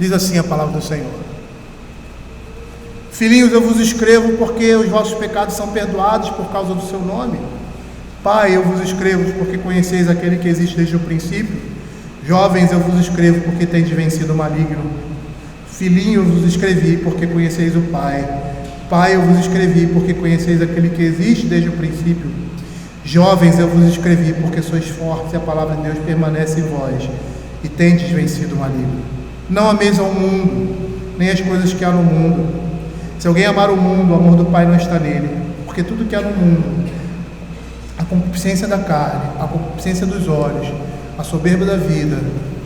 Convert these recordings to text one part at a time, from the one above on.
Diz assim a palavra do Senhor: Filhinhos, eu vos escrevo porque os vossos pecados são perdoados por causa do seu nome. Pai, eu vos escrevo porque conheceis aquele que existe desde o princípio. Jovens, eu vos escrevo porque tendes vencido o maligno. Filhinho, eu vos escrevi porque conheceis o Pai. Pai, eu vos escrevi porque conheceis aquele que existe desde o princípio. Jovens, eu vos escrevi porque sois fortes e a palavra de Deus permanece em vós e tendes vencido o maligno. Não ameis ao mundo, nem as coisas que há no mundo. Se alguém amar o mundo, o amor do Pai não está nele, porque tudo que há no mundo, a concupiscência da carne, a concupiscência dos olhos, a soberba da vida,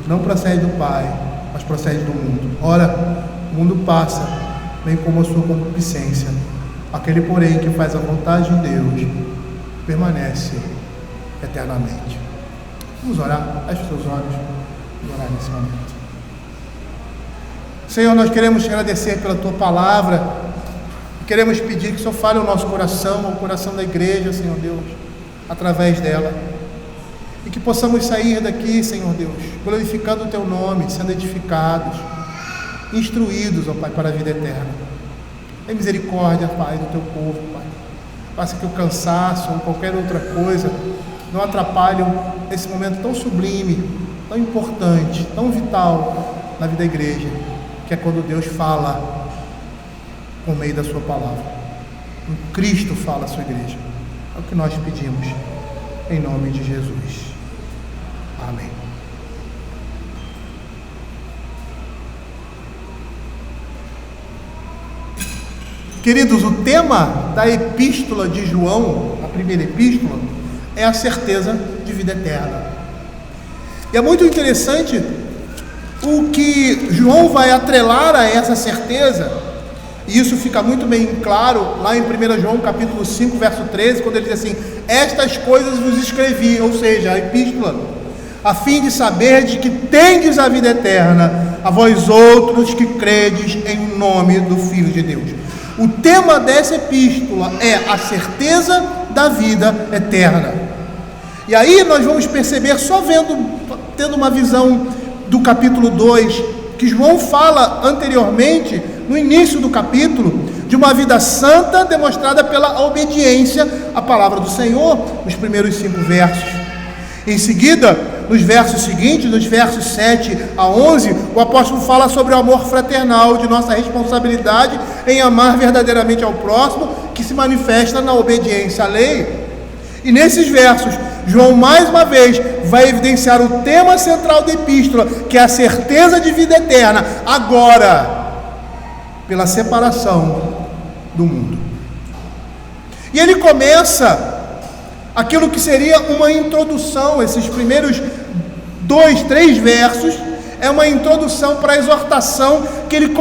não procede do Pai, mas procede do mundo. Ora, o mundo passa, bem como a sua concupiscência. Aquele, porém, que faz a vontade de Deus, permanece eternamente. Vamos orar? Feche os seus olhos. Vamos orar nesse momento. Senhor, nós queremos te agradecer pela tua palavra. Queremos pedir que o Senhor fale o nosso coração, o coração da igreja, Senhor Deus, através dela. E que possamos sair daqui, Senhor Deus, glorificando o teu nome, sendo edificados, instruídos, ó Pai, para a vida eterna. Tem misericórdia, Pai, do teu povo, Pai. Faça que o cansaço ou qualquer outra coisa não atrapalhem esse momento tão sublime, tão importante, tão vital na vida da igreja, que é quando Deus fala por meio da sua palavra. O Cristo fala à sua igreja. É o que nós pedimos, em nome de Jesus. Amém. Queridos, o tema da epístola de João, a primeira epístola, é a certeza de vida eterna. E é muito interessante o que João vai atrelar a essa certeza, e isso fica muito bem claro lá em 1 João capítulo 5, verso 13, quando ele diz assim: estas coisas vos escrevi, ou seja, a epístola, a fim de saber de que tendes a vida eterna, a vós outros que credes em nome do Filho de Deus. O tema dessa epístola é a certeza da vida eterna. E aí nós vamos perceber, só tendo uma visão do capítulo 2, que João fala anteriormente, no início do capítulo, de uma vida santa demonstrada pela obediência à palavra do Senhor, nos primeiros 5 versos. Em seguida, nos versos seguintes, nos versos 7 a 11, o apóstolo fala sobre o amor fraternal, de nossa responsabilidade em amar verdadeiramente ao próximo, que se manifesta na obediência à lei. E nesses versos, João mais uma vez vai evidenciar o tema central da epístola, que é a certeza de vida eterna, agora pela separação do mundo. E ele começa aquilo que seria uma introdução. Esses primeiros 2, 3 versos é uma introdução para a exortação que ele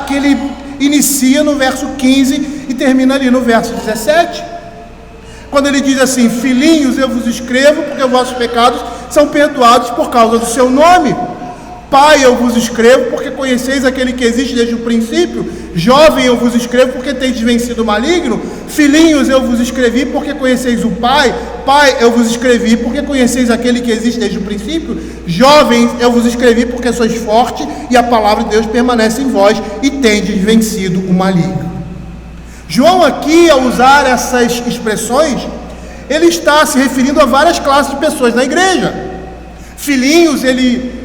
que ele inicia no verso 15 e termina ali no verso 17, quando ele diz assim: filhinhos, eu vos escrevo porque os vossos pecados são perdoados por causa do seu nome. Pai, eu vos escrevo porque conheceis aquele que existe desde o princípio. Jovem, eu vos escrevo porque tendes vencido o maligno. Filhinhos, eu vos escrevi porque conheceis o Pai. Pai, eu vos escrevi porque conheceis aquele que existe desde o princípio. Jovens, eu vos escrevi porque sois fortes e a palavra de Deus permanece em vós e tendes vencido o maligno. João aqui, ao usar essas expressões, ele está se referindo a várias classes de pessoas na igreja. Filhinhos, ele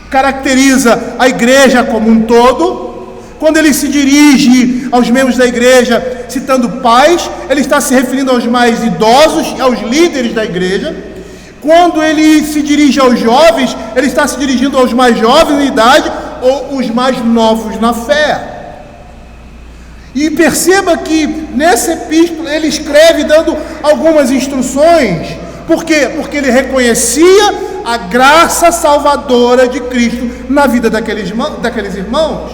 caracteriza a igreja como um todo. Quando ele se dirige aos membros da igreja, citando pais, ele está se referindo aos mais idosos e aos líderes da igreja. Quando ele se dirige aos jovens, ele está se dirigindo aos mais jovens em idade ou os mais novos na fé. E perceba que nessa epístola ele escreve dando algumas instruções. Por quê? Porque ele reconhecia a graça salvadora de Cristo na vida daqueles irmãos.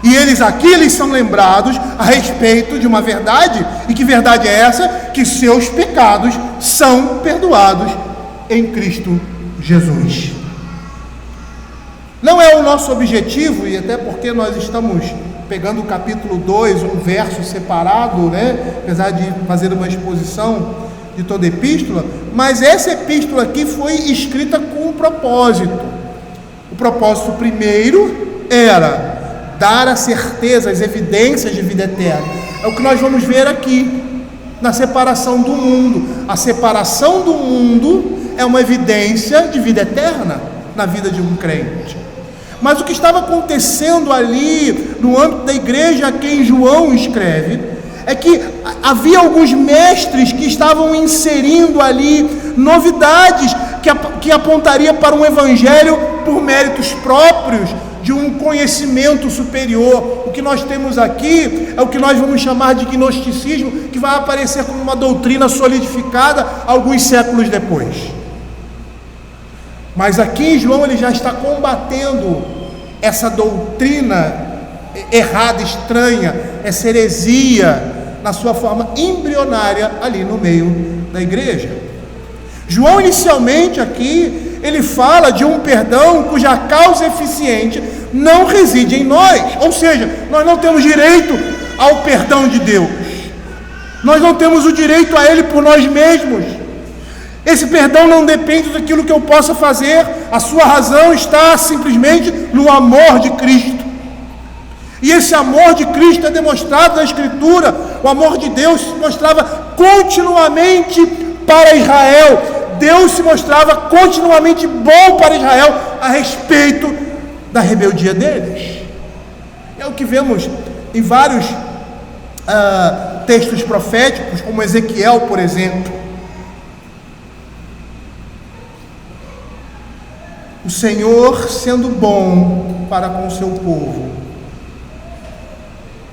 E eles são lembrados a respeito de uma verdade. E que verdade é essa? Que seus pecados são perdoados em Cristo Jesus. Não é o nosso objetivo, e até porque nós estamos pegando o capítulo 2, um verso separado, apesar de fazer uma exposição de toda a epístola, mas essa epístola aqui foi escrita com um propósito. O propósito primeiro era dar a certeza, as evidências de vida eterna. É o que nós vamos ver aqui, na separação do mundo. A separação do mundo é uma evidência de vida eterna na vida de um crente. Mas o que estava acontecendo ali no âmbito da igreja a quem João escreve é que havia alguns mestres que estavam inserindo ali novidades que apontaria para um evangelho por méritos próprios, de um conhecimento superior. O que nós temos aqui é o que nós vamos chamar de gnosticismo, que vai aparecer como uma doutrina solidificada alguns séculos depois. Mas aqui em João ele já está combatendo essa doutrina errada, estranha, essa heresia na sua forma embrionária ali no meio da igreja. João inicialmente aqui ele fala de um perdão cuja causa eficiente não reside em nós, ou seja, nós não temos direito ao perdão de Deus, nós não temos o direito a ele por nós mesmos. Esse perdão não depende daquilo que eu possa fazer, a sua razão está simplesmente no amor de Cristo. E esse amor de Cristo é demonstrado na Escritura. O amor de Deus se mostrava continuamente para Israel. Deus se mostrava continuamente bom para Israel a respeito da rebeldia deles. É o que vemos em vários textos proféticos, como Ezequiel, por exemplo. O Senhor sendo bom para com o seu povo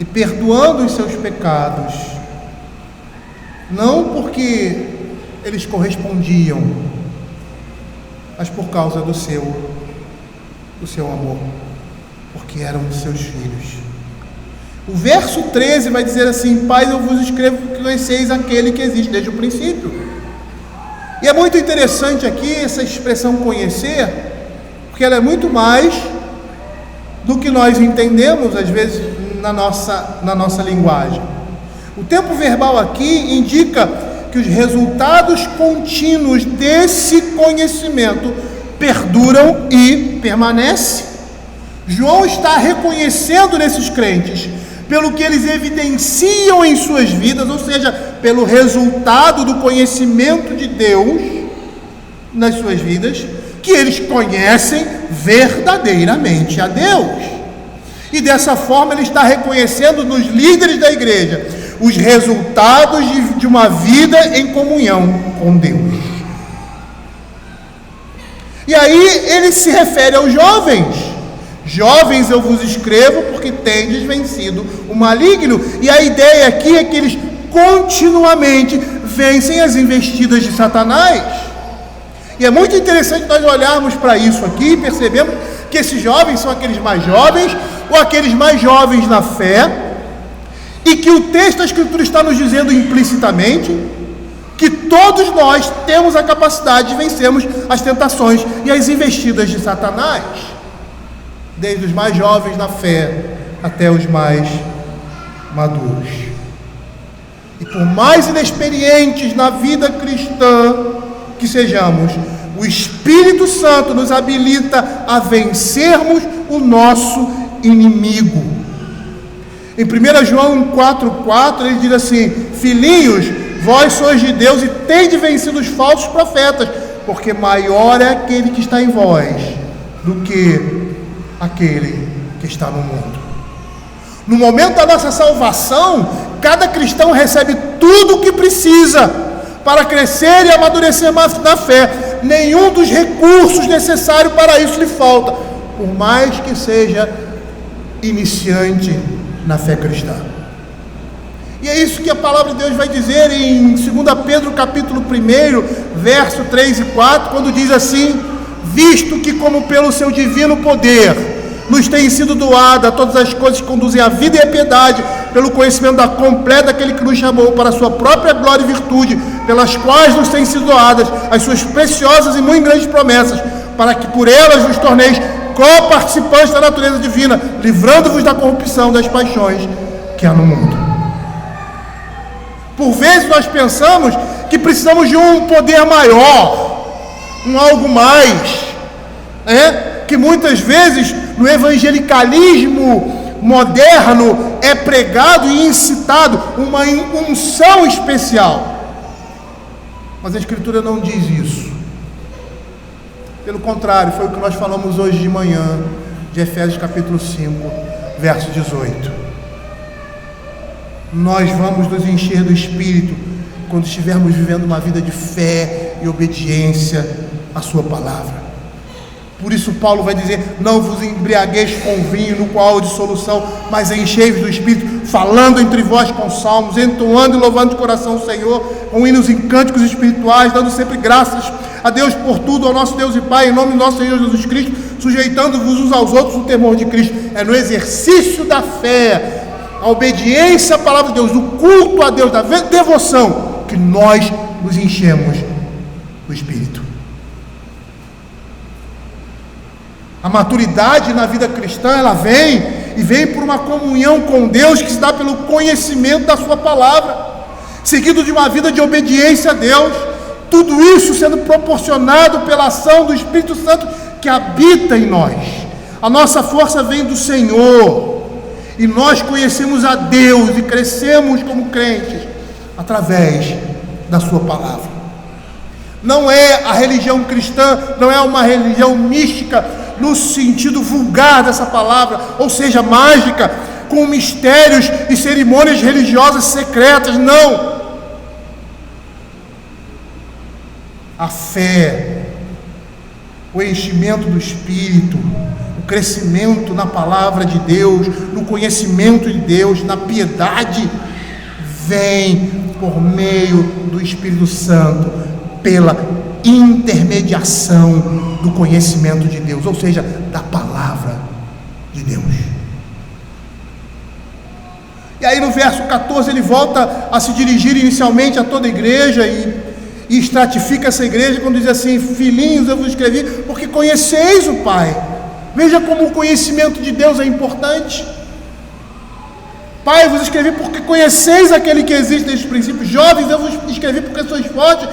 e perdoando os seus pecados, não porque eles correspondiam, mas por causa do seu amor, porque eram os seus filhos. O verso 13 vai dizer assim: Pai, eu vos escrevo que conheceis aquele que existe desde o princípio. E é muito interessante aqui essa expressão conhecer, porque ela é muito mais do que nós entendemos às vezes na nossa linguagem. O tempo verbal aqui indica que os resultados contínuos desse conhecimento perduram e permanecem. João está reconhecendo nesses crentes, pelo que eles evidenciam em suas vidas, ou seja, pelo resultado do conhecimento de Deus nas suas vidas, que eles conhecem verdadeiramente a Deus. E dessa forma ele está reconhecendo nos líderes da igreja os resultados de uma vida em comunhão com Deus. E aí ele se refere aos jovens: jovens, eu vos escrevo porque tendes vencido o maligno. E a ideia aqui é que eles continuamente vencem as investidas de Satanás. E é muito interessante nós olharmos para isso aqui e percebemos que esses jovens são aqueles mais jovens ou aqueles mais jovens na fé, e que o texto da Escritura está nos dizendo implicitamente que todos nós temos a capacidade de vencermos as tentações e as investidas de Satanás, desde os mais jovens na fé até os mais maduros. E por mais inexperientes na vida cristã que sejamos, o Espírito Santo nos habilita a vencermos o nosso inimigo. Em 1 João 4,4 ele diz assim: filhinhos, vós sois de Deus e tendes vencido os falsos profetas, porque maior é aquele que está em vós do que aquele que está no mundo. No momento da nossa salvação, cada cristão recebe tudo o que precisa para crescer e amadurecer na fé. Nenhum dos recursos necessários para isso lhe falta, por mais que seja iniciante na fé cristã. E é isso que a palavra de Deus vai dizer em 2 Pedro capítulo 1, verso 3 e 4, quando diz assim: visto que como pelo seu divino poder nos tem sido doada todas as coisas que conduzem à vida e à piedade, pelo conhecimento da completa daquele que nos chamou para a sua própria glória e virtude, pelas quais nos têm sido doadas as suas preciosas e muito grandes promessas, para que por elas vos torneis co-participantes da natureza divina, livrando-vos da corrupção das paixões que há no mundo. Por vezes nós pensamos que precisamos de um poder maior, um algo mais, que muitas vezes no evangelicalismo moderno é pregado e incitado uma unção especial. Mas a Escritura não diz isso. Pelo contrário, foi o que nós falamos hoje de manhã, de Efésios capítulo 5, verso 18. Nós vamos nos encher do Espírito quando estivermos vivendo uma vida de fé e obediência à sua palavra. Por isso Paulo vai dizer: não vos embriagueis com vinho, no qual há dissolução, mas enchei-vos do Espírito, falando entre vós com salmos, entoando e louvando de coração o Senhor, com hinos e cânticos espirituais, dando sempre graças a Deus por tudo, ao nosso Deus e Pai, em nome do nosso Senhor Jesus Cristo, sujeitando-vos uns aos outros no temor de Cristo. É no exercício da fé, a obediência à palavra de Deus, o culto a Deus, da devoção, que nós nos enchemos do Espírito. A maturidade na vida cristã, ela vem por uma comunhão com Deus, que se dá pelo conhecimento da sua palavra, seguido de uma vida de obediência a Deus. Tudo isso sendo proporcionado pela ação do Espírito Santo que habita em nós. A nossa força vem do Senhor, e nós conhecemos a Deus e crescemos como crentes através da sua palavra. Não é a religião cristã, não é uma religião mística no sentido vulgar dessa palavra, ou seja, mágica, com mistérios e cerimônias religiosas secretas. Não. A fé, o enchimento do Espírito, o crescimento na palavra de Deus, no conhecimento de Deus, na piedade, vem por meio do Espírito Santo, pela intermediação do conhecimento de Deus, ou seja, da palavra de Deus. E aí no verso 14 ele volta a se dirigir inicialmente a toda a igreja e estratifica essa igreja quando diz assim: filhinhos, eu vos escrevi porque conheceis o Pai. Veja como o conhecimento de Deus é importante. Pai, eu vos escrevi porque conheceis aquele que existe desde o princípio. Jovens, eu vos escrevi porque sois fortes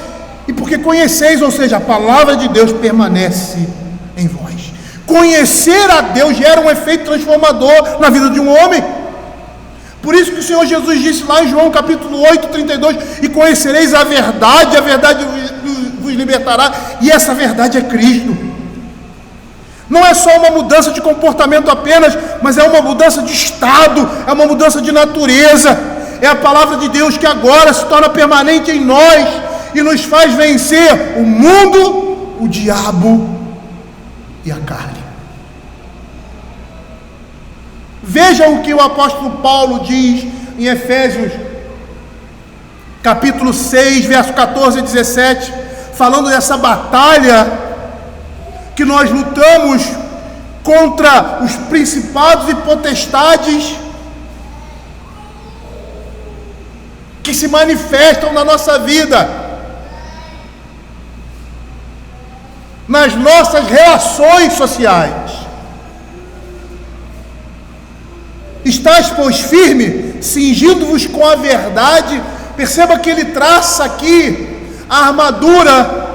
e porque conheceis, ou seja, a palavra de Deus permanece em vós. Conhecer a Deus gera um efeito transformador na vida de um homem. Por isso que o Senhor Jesus disse lá em João capítulo 8, 32: e conhecereis a verdade vos libertará. E essa verdade é Cristo. Não é só uma mudança de comportamento apenas, mas é uma mudança de estado, é uma mudança de natureza. É a palavra de Deus que agora se torna permanente em nós e nos faz vencer o mundo, o diabo e a carne. Veja o que o apóstolo Paulo diz em Efésios capítulo 6, verso 14 e 17, falando dessa batalha que nós lutamos contra os principados e potestades que se manifestam na nossa vida, nas nossas relações sociais. Estais, pois, firme, cingindo-vos com a verdade. Perceba que ele traça aqui a armadura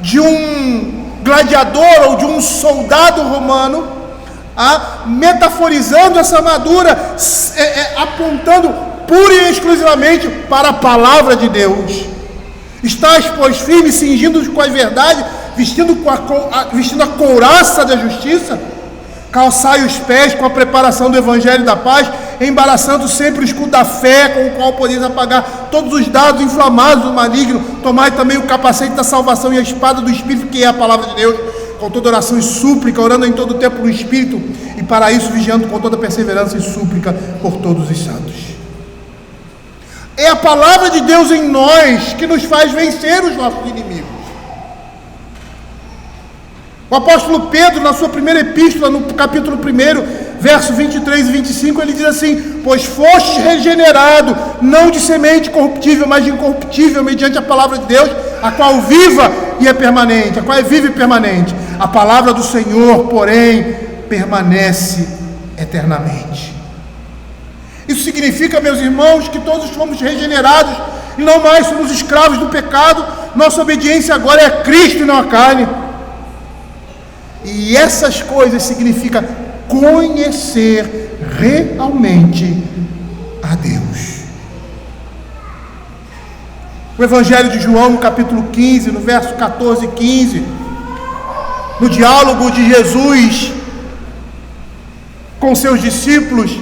de um gladiador ou de um soldado romano, metaforizando essa armadura, apontando pura e exclusivamente para a palavra de Deus. Estais, pois, firmes, cingindo-vos com a verdade, vestindo a couraça da justiça, calçai os pés com a preparação do evangelho da paz, embaraçando sempre o escudo da fé, com o qual podeis apagar todos os dardos inflamados do maligno. Tomai também o capacete da salvação e a espada do Espírito, que é a palavra de Deus, com toda oração e súplica, orando em todo o tempo no Espírito, e para isso vigiando com toda perseverança e súplica por todos os santos. É a palavra de Deus em nós que nos faz vencer os nossos inimigos. O apóstolo Pedro, na sua primeira epístola, no capítulo 1, verso 23 e 25, ele diz assim: pois fostes regenerado, não de semente corruptível, mas de incorruptível, mediante a palavra de Deus, a qual viva e é permanente, a qual é viva e permanente. A palavra do Senhor, porém, permanece eternamente. Isso significa, meus irmãos, que todos fomos regenerados e não mais somos escravos do pecado. Nossa obediência agora é a Cristo e não a carne. E essas coisas significam conhecer realmente a Deus. O Evangelho de João, no capítulo 15, no verso 14 e 15, no diálogo de Jesus com seus discípulos,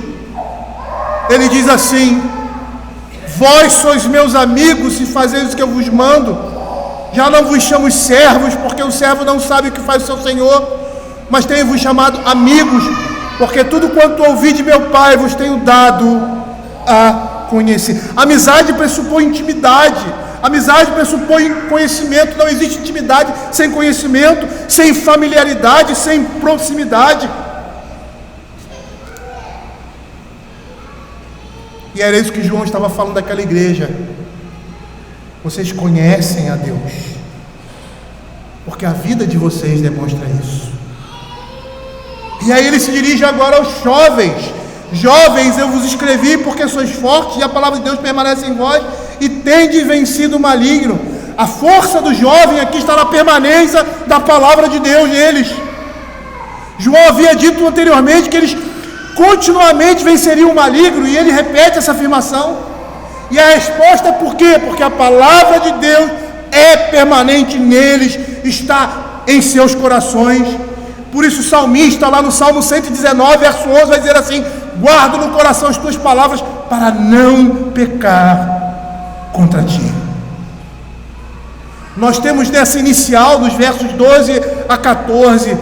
ele diz assim: vós sois meus amigos se fazeis o que eu vos mando. Já não vos chamo servos, porque o servo não sabe o que faz o seu senhor, mas tenho-vos chamado amigos, porque tudo quanto ouvi de meu Pai vos tenho dado a conhecer. Amizade pressupõe intimidade, amizade pressupõe conhecimento. Não existe intimidade sem conhecimento, sem familiaridade, sem proximidade. E era isso que João estava falando daquela igreja. Vocês conhecem a Deus, porque a vida de vocês demonstra isso. E aí ele se dirige agora aos jovens: jovens, eu vos escrevi porque sois fortes e a palavra de Deus permanece em vós e tendes vencido o maligno. A força do jovem aqui está na permanência da palavra de Deus neles. João havia dito anteriormente que eles continuamente venceriam o maligno, e ele repete essa afirmação. E a resposta é por quê? Porque a palavra de Deus é permanente neles, está em seus corações. Por isso o salmista, lá no Salmo 119, verso 11, vai dizer assim: guardo no coração as tuas palavras para não pecar contra ti. Nós temos nessa inicial, dos versos 12 a 14,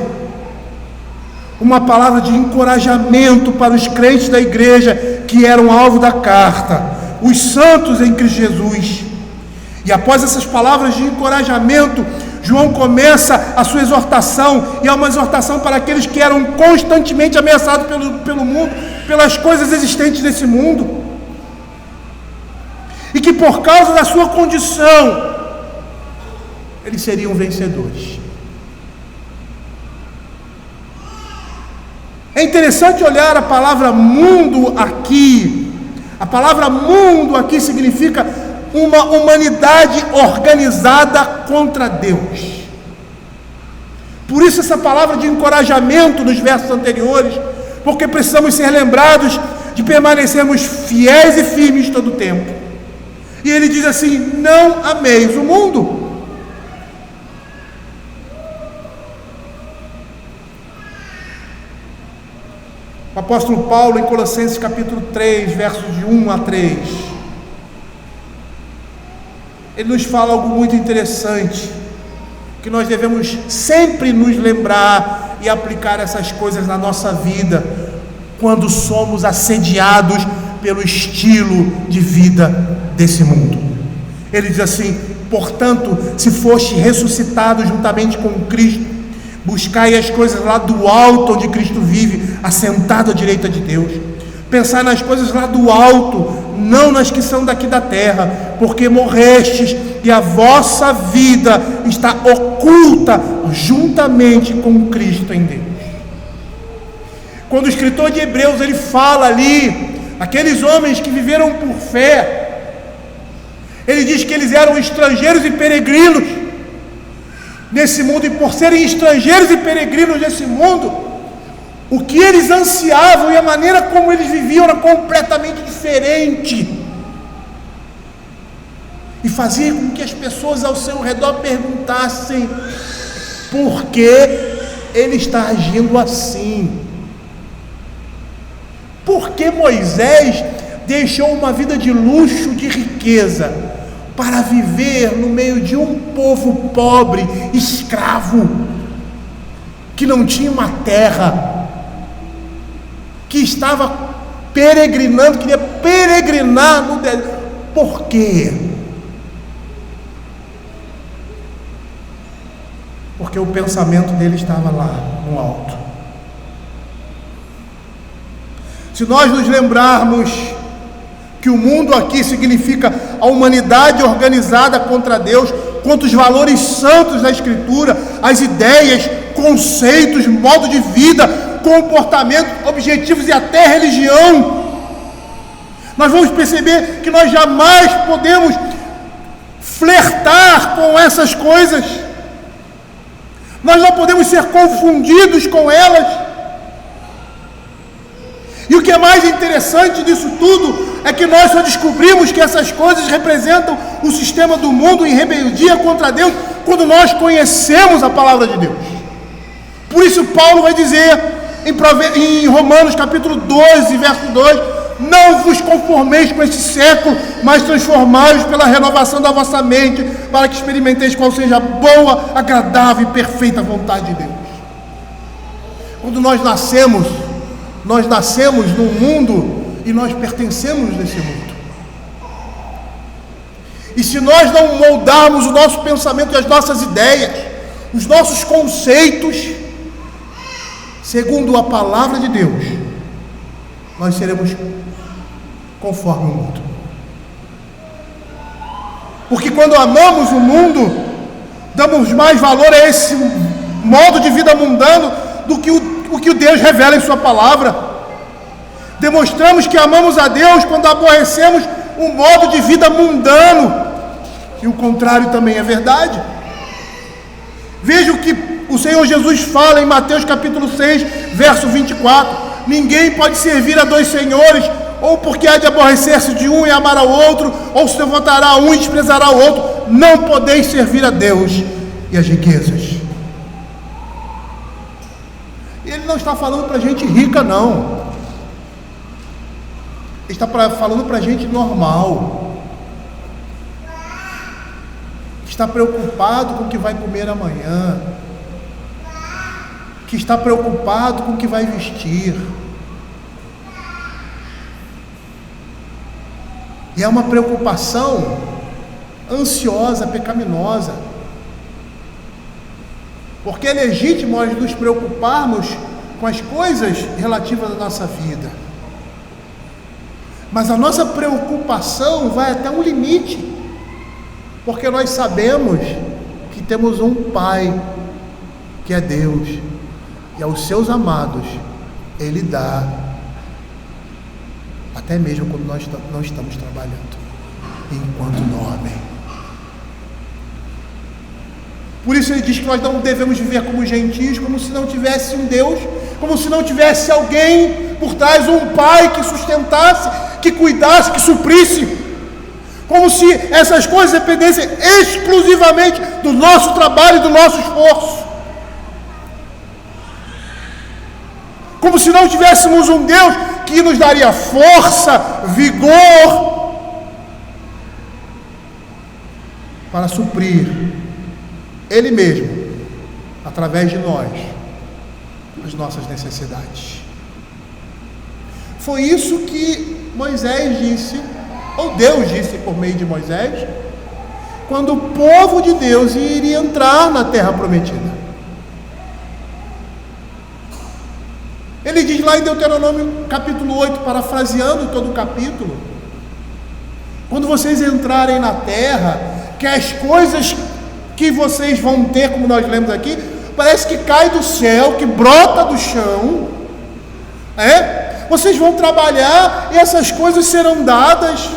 uma palavra de encorajamento para os crentes da igreja que eram alvo da carta, os santos em Cristo Jesus. E após essas palavras de encorajamento, João começa a sua exortação, e é uma exortação para aqueles que eram constantemente ameaçados pelo mundo, pelas coisas existentes nesse mundo, e que por causa da sua condição, eles seriam vencedores. É interessante olhar a palavra mundo aqui. A palavra mundo aqui significa uma humanidade organizada contra Deus. Por isso essa palavra de encorajamento nos versos anteriores, porque precisamos ser lembrados de permanecermos fiéis e firmes todo o tempo. E ele diz assim: não ameis o mundo. O apóstolo Paulo, em Colossenses capítulo 3, versos de 1 a 3, ele nos fala algo muito interessante, que nós devemos sempre nos lembrar e aplicar essas coisas na nossa vida, quando somos assediados pelo estilo de vida desse mundo. Ele diz assim: portanto, se foste ressuscitado juntamente com Cristo, buscai as coisas lá do alto, onde Cristo vive, assentado à direita de Deus. Pensai nas coisas lá do alto, não nas que são daqui da terra, porque morrestes e a vossa vida está oculta juntamente com Cristo em Deus. Quando o escritor de Hebreus ele fala ali, aqueles homens que viveram por fé, ele diz que eles eram estrangeiros e peregrinos nesse mundo, e por serem estrangeiros e peregrinos nesse mundo, o que eles ansiavam e a maneira como eles viviam era completamente diferente, e fazia com que as pessoas ao seu redor perguntassem: por que ele está agindo assim? Por que Moisés deixou uma vida de luxo, de riqueza, para viver no meio de um povo pobre, escravo, que não tinha uma terra, que estava peregrinando, queria peregrinar no deserto? Por quê? Porque o pensamento dele estava lá no alto. Se nós nos lembrarmos que o mundo aqui significa a humanidade organizada contra Deus, contra os valores santos da Escritura, as ideias, conceitos, modo de vida, comportamentos, objetivos e até religião, nós vamos perceber que nós jamais podemos flertar com essas coisas, Nós não podemos ser confundidos com elas. E o que é mais interessante disso tudo é que nós só descobrimos que essas coisas representam o sistema do mundo em rebeldia contra Deus quando nós conhecemos a palavra de Deus. Por isso Paulo vai dizer em Romanos capítulo 12, verso 2: não vos conformeis com este século, mas transformai-vos pela renovação da vossa mente, para que experimenteis qual seja a boa, agradável e perfeita vontade de Deus. Quando nós nascemos num mundo e nós pertencemos nesse mundo. E se nós não moldarmos o nosso pensamento e as nossas ideias, os nossos conceitos, segundo a palavra de Deus, nós seremos conforme o mundo. Porque quando amamos o mundo, damos mais valor a esse modo de vida mundano do que o que Deus revela em sua palavra. Demonstramos que amamos a Deus quando aborrecemos um modo de vida mundano, e o contrário também é verdade. Veja o que o Senhor Jesus fala em Mateus capítulo 6, verso 24: ninguém pode servir a dois senhores, ou porque há de aborrecer-se de um e amar ao outro, ou se devotará a um e desprezará o outro. Não podeis servir a Deus e as riquezas. Ele não está falando para gente rica, não. Ele está falando para gente normal, que está preocupado com o que vai comer amanhã, que está preocupado com o que vai vestir. E é uma preocupação ansiosa, pecaminosa, porque é legítimo nós nos preocuparmos com as coisas relativas à nossa vida, mas a nossa preocupação vai até um limite, porque nós sabemos que temos um Pai, que é Deus, e aos seus amados Ele dá, até mesmo quando nós não estamos trabalhando, enquanto dormem. Por isso ele diz que nós não devemos viver como gentios, como se não tivesse um Deus, como se não tivesse alguém por trás, um Pai que sustentasse, que cuidasse, que suprisse, como se essas coisas dependessem exclusivamente do nosso trabalho e do nosso esforço, como se não tivéssemos um Deus que nos daria força, vigor para suprir Ele mesmo, através de nós, as nossas necessidades. Foi isso que Moisés disse, ou Deus disse por meio de Moisés, quando o povo de Deus iria entrar na terra prometida. Ele diz lá em Deuteronômio capítulo 8, parafraseando todo o capítulo: quando vocês entrarem na terra, que as coisas que vocês vão ter, como nós lemos aqui, parece que cai do céu, que brota do chão, vocês vão trabalhar e essas coisas serão dadas,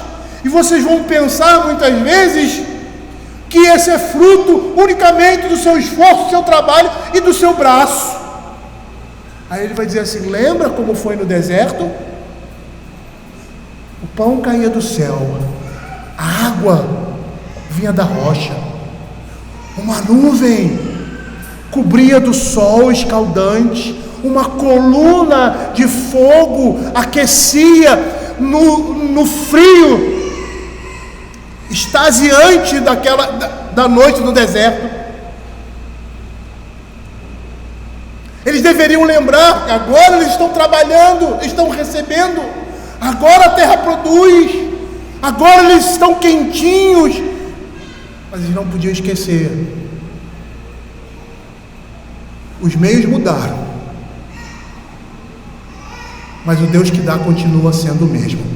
e vocês vão pensar muitas vezes que esse é fruto unicamente do seu esforço, do seu trabalho e do seu braço. Aí ele vai dizer assim: lembra como foi no deserto? O pão caía do céu, a água vinha da rocha, uma nuvem cobria do sol escaldante, uma coluna de fogo aquecia no frio extasiante da noite no deserto. Eles deveriam lembrar que agora eles estão trabalhando, estão recebendo, agora a terra produz, agora eles estão quentinhos, mas eles não podiam esquecer: os meios mudaram, mas o Deus que dá continua sendo o mesmo.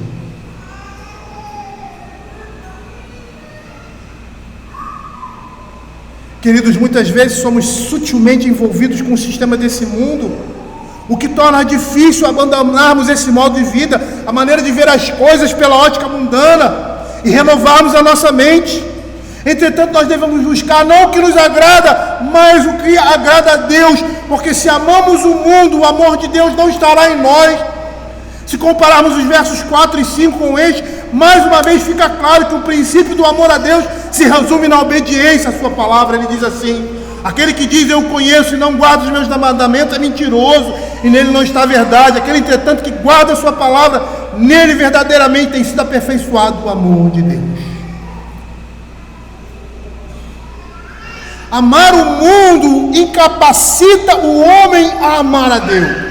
Queridos, muitas vezes somos sutilmente envolvidos com o sistema desse mundo, o que torna difícil abandonarmos esse modo de vida, a maneira de ver as coisas pela ótica mundana, e renovarmos a nossa mente. Entretanto, nós devemos buscar não o que nos agrada, mas o que agrada a Deus, porque se amamos o mundo, o amor de Deus não estará em nós. Se compararmos os versos 4 e 5 com este, mais uma vez fica claro que o princípio do amor a Deus se resume na obediência à sua palavra. Ele diz assim: aquele que diz eu conheço e não guarda os meus mandamentos é mentiroso, e nele não está a verdade. Aquele, entretanto, que guarda a sua palavra, nele verdadeiramente tem sido aperfeiçoado o amor de Deus. Amar o mundo incapacita o homem a amar a Deus.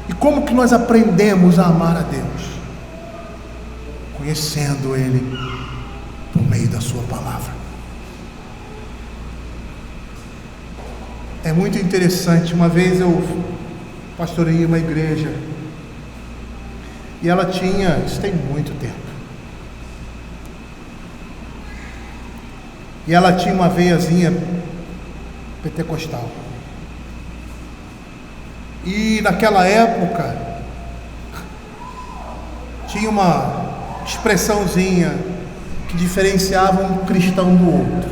E como que nós aprendemos a amar a Deus? Conhecendo Ele por meio da sua palavra. É muito interessante. Uma vez eu pastoreei uma igreja e ela tinha, isso tem muito tempo, e ela tinha uma veiazinha pentecostal. E naquela época tinha uma expressãozinha que diferenciava um cristão do outro.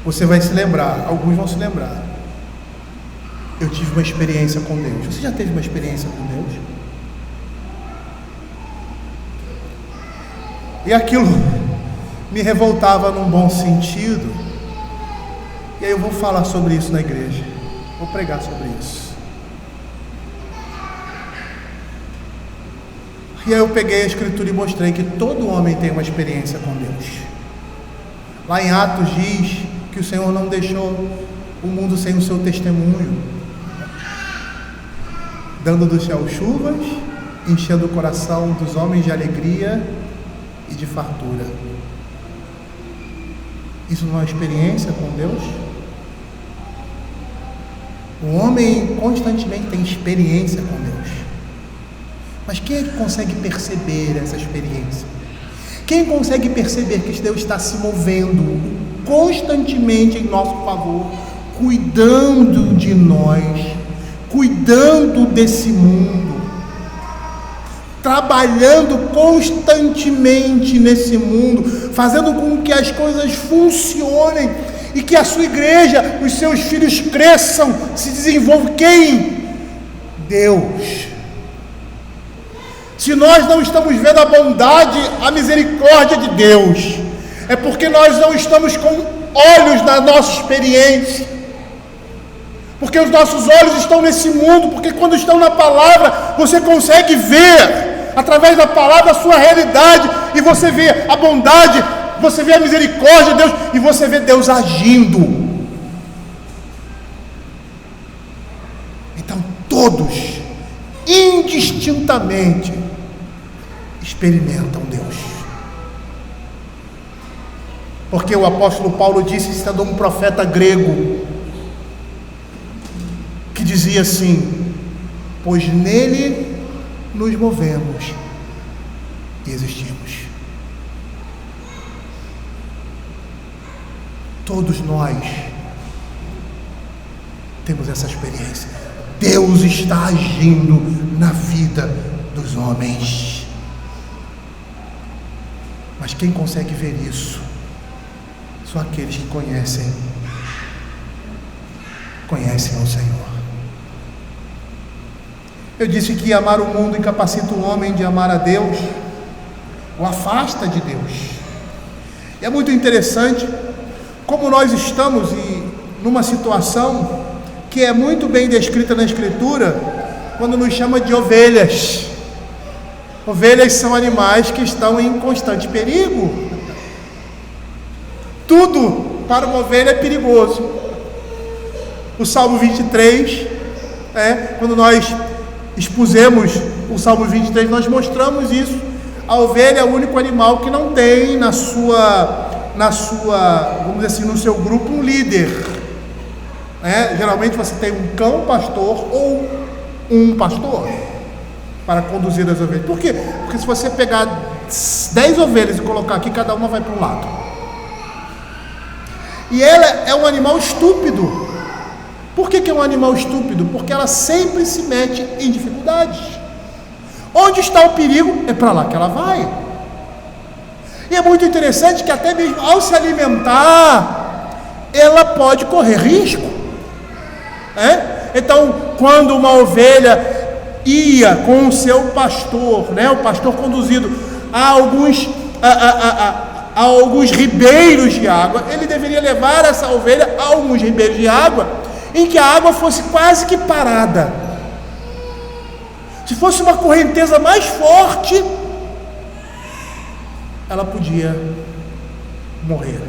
Você vai se lembrar, alguns vão se lembrar. Eu tive uma experiência com Deus. Você já teve uma experiência com Deus? E aquilo me revoltava num bom sentido. E aí eu vou falar sobre isso na igreja. Vou pregar sobre isso. E aí eu peguei a escritura e mostrei que todo homem tem uma experiência com Deus. Lá em Atos diz que o Senhor não deixou o mundo sem o seu testemunho, dando do céu chuvas, enchendo o coração dos homens de alegria e de fartura. Isso não é uma experiência com Deus? O homem constantemente tem experiência com Deus. Mas quem é que consegue perceber essa experiência? Quem consegue perceber que Deus está se movendo constantemente em nosso favor, cuidando de nós, cuidando desse mundo, trabalhando constantemente nesse mundo, fazendo com que as coisas funcionem e que a sua igreja, os seus filhos cresçam, se desenvolvam? Quem? Deus. Se nós não estamos vendo a bondade, a misericórdia de Deus, é porque nós não estamos com olhos na nossa experiência, porque os nossos olhos estão nesse mundo, porque quando estão na palavra, você consegue ver, através da palavra, a sua realidade, e você vê a bondade, você vê a misericórdia de Deus, e você vê Deus agindo. Então todos, indistintamente, experimentam Deus. Porque o apóstolo Paulo disse, sendo um profeta grego, que dizia assim: pois nele nos movemos e existimos. Todos nós temos essa experiência. Deus está agindo na vida dos homens. Mas quem consegue ver isso? São aqueles que conhecem ao Senhor. Eu disse que amar o mundo incapacita o homem de amar a Deus, o afasta de Deus. E é muito interessante como nós estamos numa situação que é muito bem descrita na Escritura, quando nos chama de ovelhas. Ovelhas são animais que estão em constante perigo. Tudo para uma ovelha é perigoso. O Salmo 23, quando nós expusemos o Salmo 23, nós mostramos isso. A ovelha é o único animal que não tem na sua, vamos dizer assim, no seu grupo um líder. Geralmente você tem um cão pastor ou um pastor para conduzir as ovelhas. Por quê? Porque se você pegar 10 ovelhas e colocar aqui, cada uma vai para um lado. E ela é um animal estúpido. Por que é um animal estúpido? Porque ela sempre se mete em dificuldades. Onde está o perigo, é para lá que ela vai. E é muito interessante que até mesmo ao se alimentar, ela pode correr risco. Então, quando uma ovelha ia com o seu pastor, o pastor conduzido a alguns ribeiros de água, ele deveria levar essa ovelha a alguns ribeiros de água, em que a água fosse quase que parada. Se fosse uma correnteza mais forte, ela podia morrer,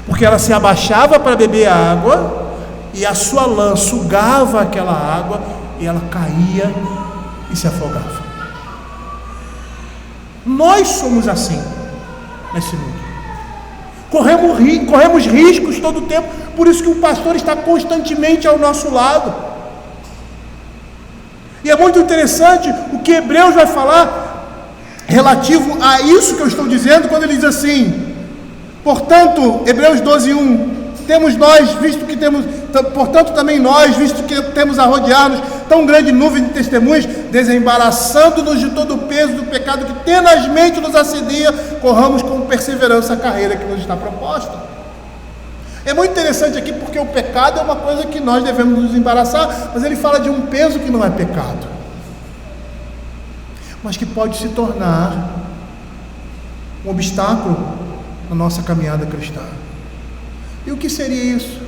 porque ela se abaixava para beber água, e a sua lã sugava aquela água, e ela caía e se afogava. Nós somos assim nesse mundo. Corremos riscos todo o tempo, por isso que o pastor está constantemente ao nosso lado. E é muito interessante o que Hebreus vai falar relativo a isso que eu estou dizendo, quando ele diz assim: portanto, Hebreus 12:1, temos nós, visto que temos, portanto também nós, visto que temos a rodear-nos tão grande nuvem de testemunhas, desembaraçando-nos de todo o peso do pecado que tenazmente nos assedia, corramos com perseverança a carreira que nos está proposta. É muito interessante aqui, porque o pecado é uma coisa que nós devemos nos embaraçar, mas ele fala de um peso que não é pecado, mas que pode se tornar um obstáculo na nossa caminhada cristã. E o que seria isso?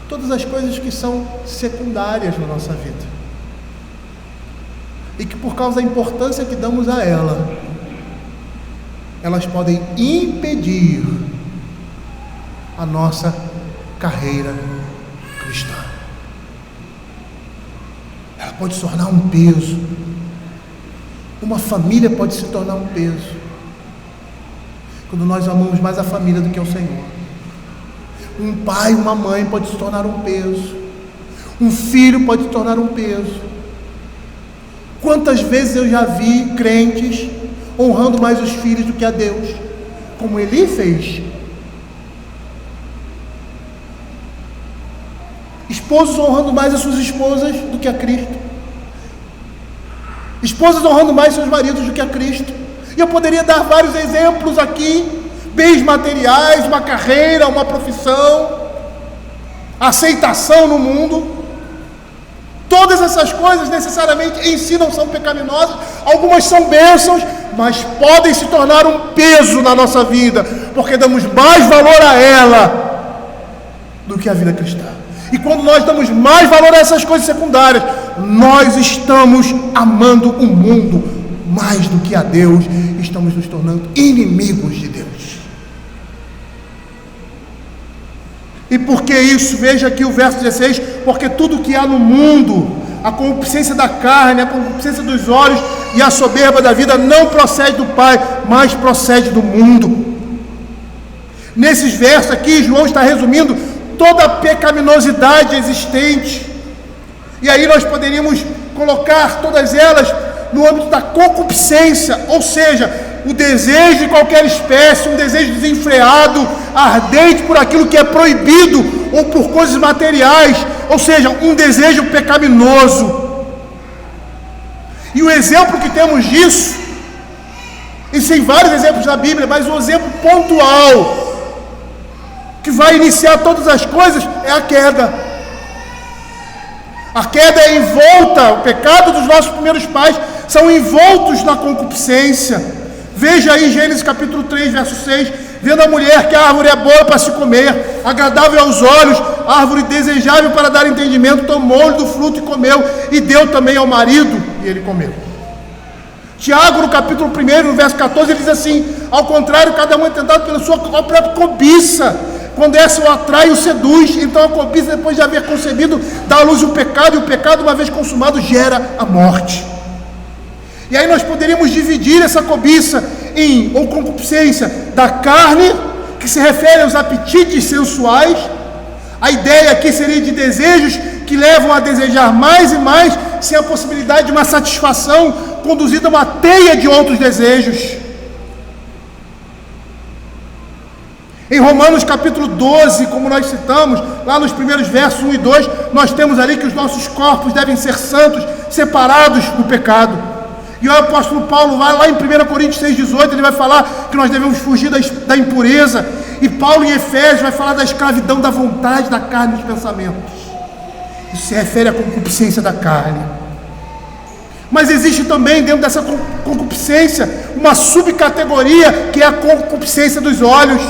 Todas as coisas que são secundárias na nossa vida, e que por causa da importância que damos a elas podem impedir a nossa carreira cristã. Ela pode se tornar um peso. Uma família pode se tornar um peso, quando nós amamos mais a família do que o Senhor. Um pai, uma mãe pode se tornar um peso. Um filho pode se tornar um peso. Quantas vezes eu já vi crentes honrando mais os filhos do que a Deus, como Eli fez. Esposos honrando mais as suas esposas do que a Cristo. Esposas honrando mais seus maridos do que a Cristo. E eu poderia dar vários exemplos aqui: bens materiais, uma carreira, uma profissão, aceitação no mundo. Todas essas coisas necessariamente em si não são pecaminosas. Algumas são bênçãos, mas podem se tornar um peso na nossa vida, porque damos mais valor a ela do que a vida cristã. E quando nós damos mais valor a essas coisas secundárias, nós estamos amando o mundo mais do que a Deus, estamos nos tornando inimigos de Deus. E por que isso? Veja aqui o verso 16: porque tudo que há no mundo, a concupiscência da carne, a concupiscência dos olhos e a soberba da vida, não procede do Pai, mas procede do mundo. Nesses versos aqui, João está resumindo toda a pecaminosidade existente, e aí nós poderíamos colocar todas elas no âmbito da concupiscência, ou seja, o desejo de qualquer espécie, um desejo desenfreado, ardente por aquilo que é proibido, ou por coisas materiais, ou seja, um desejo pecaminoso. E o exemplo que temos disso, e tem vários exemplos na Bíblia, mas um exemplo pontual, que vai iniciar todas as coisas, é a queda. A queda é envolta, o pecado dos nossos primeiros pais são envoltos na concupiscência. Veja aí Gênesis capítulo 3, verso 6, vendo a mulher que a árvore é boa para se comer, agradável aos olhos, árvore desejável para dar entendimento, tomou-lhe do fruto e comeu, e deu também ao marido, e ele comeu. Tiago, no capítulo 1, no verso 14, ele diz assim: ao contrário, cada um é tentado pela sua própria cobiça. Quando essa o atrai e o seduz, então a cobiça, depois de haver concebido, dá à luz o pecado, e o pecado, uma vez consumado, gera a morte. E aí nós poderíamos dividir essa cobiça ou concupiscência da carne, que se refere aos apetites sensuais. A ideia aqui seria de desejos que levam a desejar mais e mais, sem a possibilidade de uma satisfação, conduzida a uma teia de outros desejos. Em Romanos capítulo 12, como nós citamos, lá nos primeiros versos 1 e 2, nós temos ali que os nossos corpos devem ser santos, separados do pecado. E o apóstolo Paulo vai lá em 1 Coríntios 6,18, ele vai falar que nós devemos fugir da impureza. E Paulo em Efésios vai falar da escravidão da vontade, da carne e dos pensamentos. Isso se refere à concupiscência da carne. Mas existe também dentro dessa concupiscência uma subcategoria que é a concupiscência dos olhos.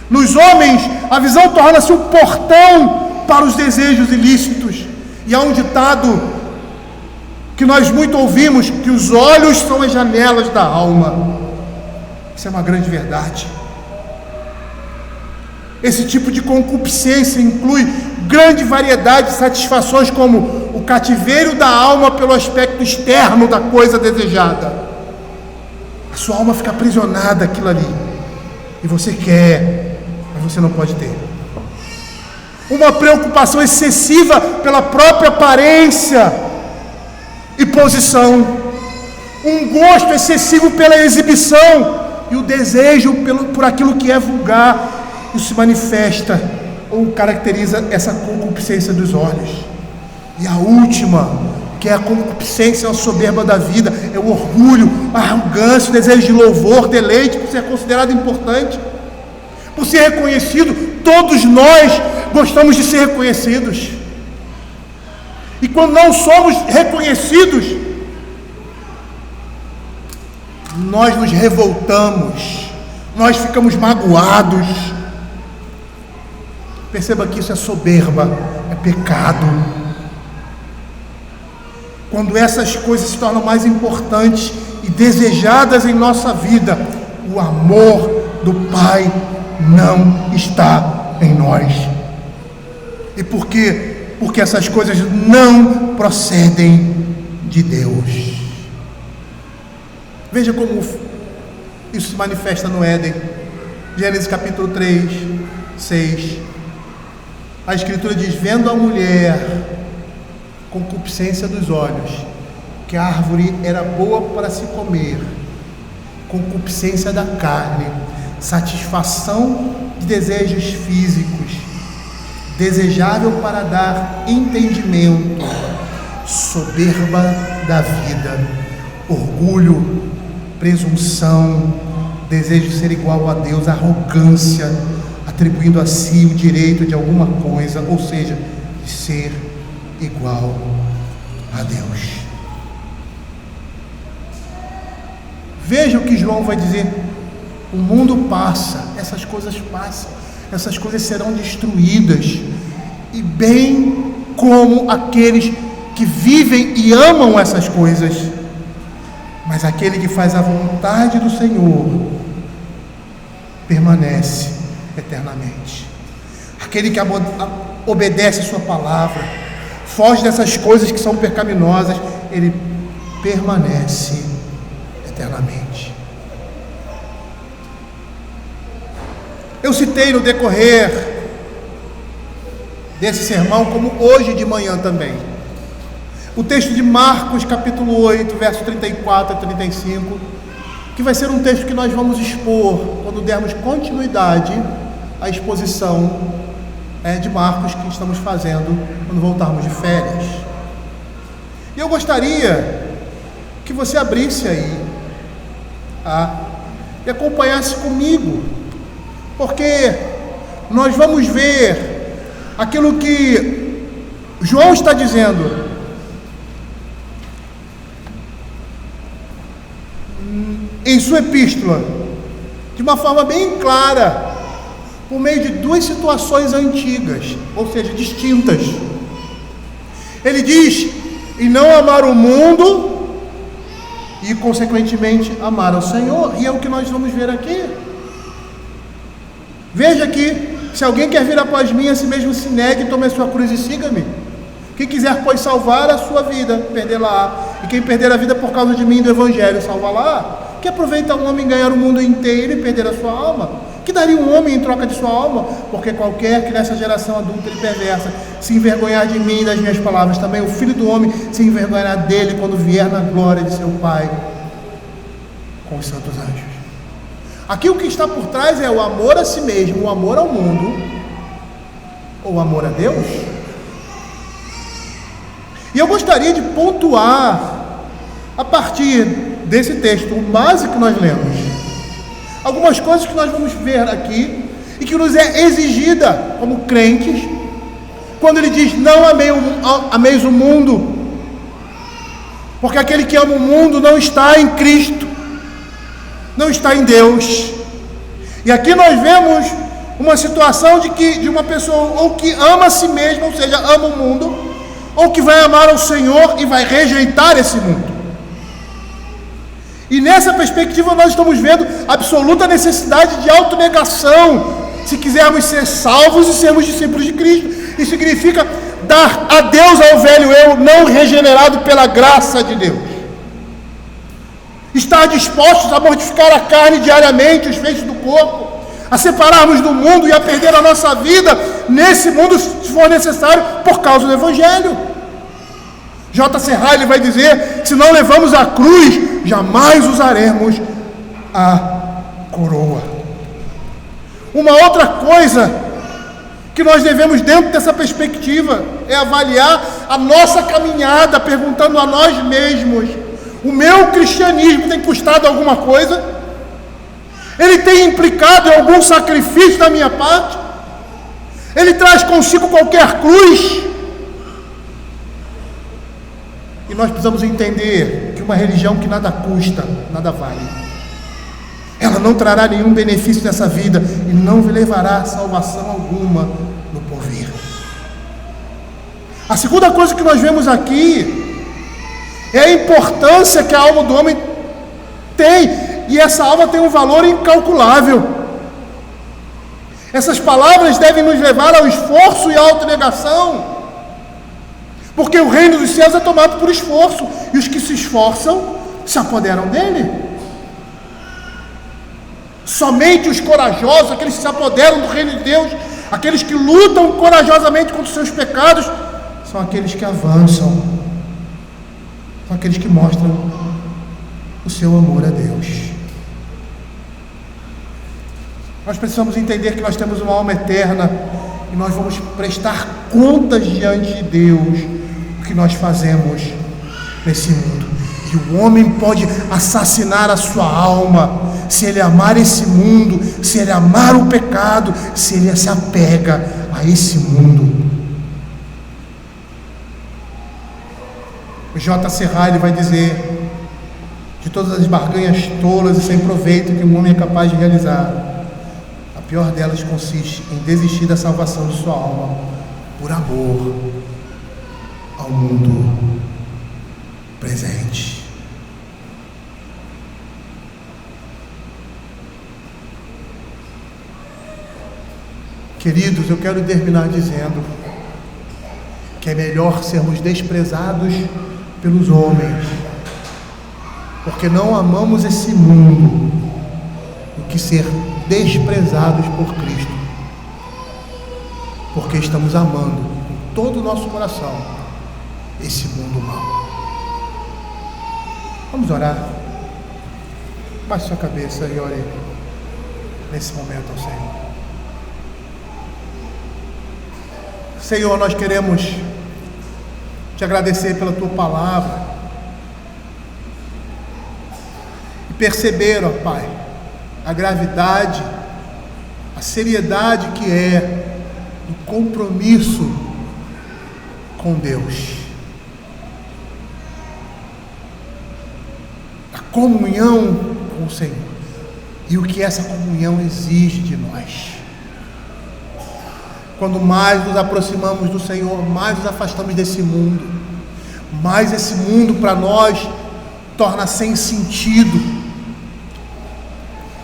Nos homens, a visão torna-se um portão para os desejos ilícitos. E há um ditado que nós muito ouvimos, que os olhos são as janelas da alma. Isso é uma grande verdade. Esse tipo de concupiscência inclui grande variedade de satisfações, como o cativeiro da alma pelo aspecto externo da coisa desejada. A sua alma fica aprisionada àquilo ali, e você quer, mas você não pode ter. Uma preocupação excessiva pela própria aparência e posição, um gosto excessivo pela exibição e o desejo por aquilo que é vulgar. Isso se manifesta ou caracteriza essa concupiscência dos olhos. E a última, que é a concupiscência, a soberba da vida, é o orgulho, a arrogância, o desejo de louvor, deleite, por ser considerado importante, por ser reconhecido. Todos nós gostamos de ser reconhecidos. E quando não somos reconhecidos, nós nos revoltamos, nós ficamos magoados. Perceba que isso é soberba, é pecado. Quando essas coisas se tornam mais importantes e desejadas em nossa vida, o amor do Pai não está em nós. E por quê? Porque essas coisas não procedem de Deus. Veja como isso se manifesta no Éden. Gênesis capítulo 3, 6. A Escritura diz: vendo a mulher, concupiscência dos olhos, que a árvore era boa para se comer, concupiscência da carne, satisfação de desejos físicos, desejável para dar entendimento, soberba da vida, orgulho, presunção, desejo de ser igual a Deus, arrogância, atribuindo a si o direito de alguma coisa, ou seja, de ser igual a Deus. Veja o que João vai dizer: o mundo passa, essas coisas passam, essas coisas serão destruídas, e bem como aqueles que vivem e amam essas coisas, mas aquele que faz a vontade do Senhor permanece eternamente. Aquele que obedece a sua palavra, foge dessas coisas que são pecaminosas, ele permanece eternamente. Eu citei no decorrer desse sermão, como hoje de manhã também, o texto de Marcos capítulo 8, verso 34 a 35, que vai ser um texto que nós vamos expor quando dermos continuidade à exposição de Marcos que estamos fazendo quando voltarmos de férias. E eu gostaria que você abrisse aí e acompanhasse comigo, porque nós vamos ver aquilo que João está dizendo em sua epístola, de uma forma bem clara, por meio de duas situações antigas, ou seja, distintas. Ele diz: e não amar o mundo, e consequentemente amar ao Senhor, e é o que nós vamos ver aqui. Veja que, se alguém quer vir após mim, a si mesmo se negue, tome a sua cruz e siga-me. Quem quiser, pois, salvar a sua vida, perdê-la-á, e quem perder a vida por causa de mim e do Evangelho, salvá-la-á. Que aproveita um homem ganhar o mundo inteiro e perder a sua alma? Que daria um homem em troca de sua alma? Porque qualquer que nessa geração adulta e perversa se envergonhar de mim e das minhas palavras, também o Filho do Homem se envergonhará dele quando vier na glória de seu Pai com os santos anjos. Aqui o que está por trás é o amor a si mesmo, o amor ao mundo, ou o amor a Deus. E eu gostaria de pontuar a partir desse texto, o básico que nós lemos, algumas coisas que nós vamos ver aqui e que nos é exigida como crentes, quando ele diz: não ameis o mundo, porque aquele que ama o mundo não está em Cristo, não está em Deus. E aqui nós vemos uma situação de uma pessoa ou que ama a si mesma, ou seja, ama o mundo, ou que vai amar ao Senhor e vai rejeitar esse mundo. E nessa perspectiva nós estamos vendo absoluta necessidade de autonegação, se quisermos ser salvos e sermos discípulos de Cristo. Isso significa dar adeus ao velho eu, não regenerado pela graça de Deus. Estar dispostos a mortificar a carne diariamente, os feitos do corpo, a separarmos do mundo e a perder a nossa vida nesse mundo, se for necessário, por causa do Evangelho. J.C. Ryle vai dizer: se não levamos a cruz, jamais usaremos a coroa. Uma outra coisa que nós devemos, dentro dessa perspectiva, é avaliar a nossa caminhada, perguntando a nós mesmos: o meu cristianismo tem custado alguma coisa? Ele tem implicado em algum sacrifício da minha parte? Ele traz consigo qualquer cruz? E nós precisamos entender que uma religião que nada custa, nada vale. Ela não trará nenhum benefício nessa vida e não levará salvação alguma no porvir. A segunda coisa que nós vemos aqui é a importância que a alma do homem tem, e essa alma tem um valor incalculável. Essas palavras devem nos levar ao esforço e à autonegação, porque o reino dos céus é tomado por esforço, e os que se esforçam se apoderam dele. Somente os corajosos, aqueles que se apoderam do reino de Deus, aqueles que lutam corajosamente contra os seus pecados, são aqueles que avançam, são aqueles que mostram o seu amor a Deus. Nós precisamos entender que nós temos uma alma eterna e nós vamos prestar contas diante de Deus do que nós fazemos nesse mundo. E o homem pode assassinar a sua alma se ele amar esse mundo, se ele amar o pecado, se ele se apega a esse mundo. O J.C. Ryle vai dizer: de todas as barganhas tolas e sem proveito que um homem é capaz de realizar, a pior delas consiste em desistir da salvação de sua alma por amor ao mundo presente. Queridos, eu quero terminar dizendo que é melhor sermos desprezados pelos homens, porque não amamos esse mundo, do que ser desprezados por Cristo, porque estamos amando com todo o nosso coração esse mundo mau. Vamos orar. Baixe sua cabeça e ore nesse momento ao Senhor. Senhor, nós queremos te agradecer pela tua palavra e perceber, ó Pai, a gravidade, a seriedade que é do compromisso com Deus, a comunhão com o Senhor e o que essa comunhão exige de nós. Quando mais nos aproximamos do Senhor, mais nos afastamos desse mundo, mais esse mundo para nós torna sem sentido,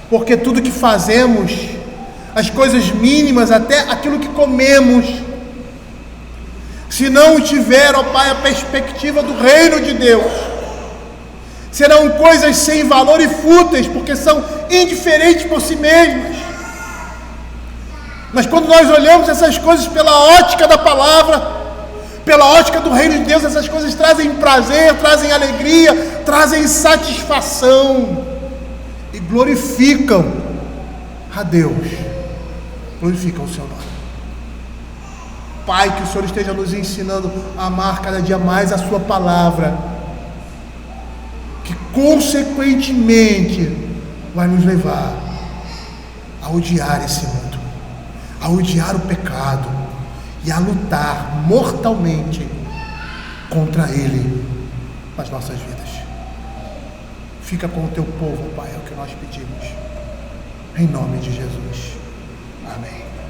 porque tudo que fazemos, as coisas mínimas, até aquilo que comemos, se não tiver, ó Pai, a perspectiva do reino de Deus, serão coisas sem valor e fúteis, porque são indiferentes por si mesmas. Mas quando nós olhamos essas coisas pela ótica da palavra, pela ótica do reino de Deus, essas coisas trazem prazer, trazem alegria, trazem satisfação e glorificam a Deus, glorificam o seu nome. Pai, que o Senhor esteja nos ensinando a amar cada dia mais a sua palavra, consequentemente, vai nos levar a odiar esse mundo, a odiar o pecado e a lutar mortalmente contra ele nas nossas vidas. Fica com o teu povo, Pai, é o que nós pedimos. Em nome de Jesus. Amém.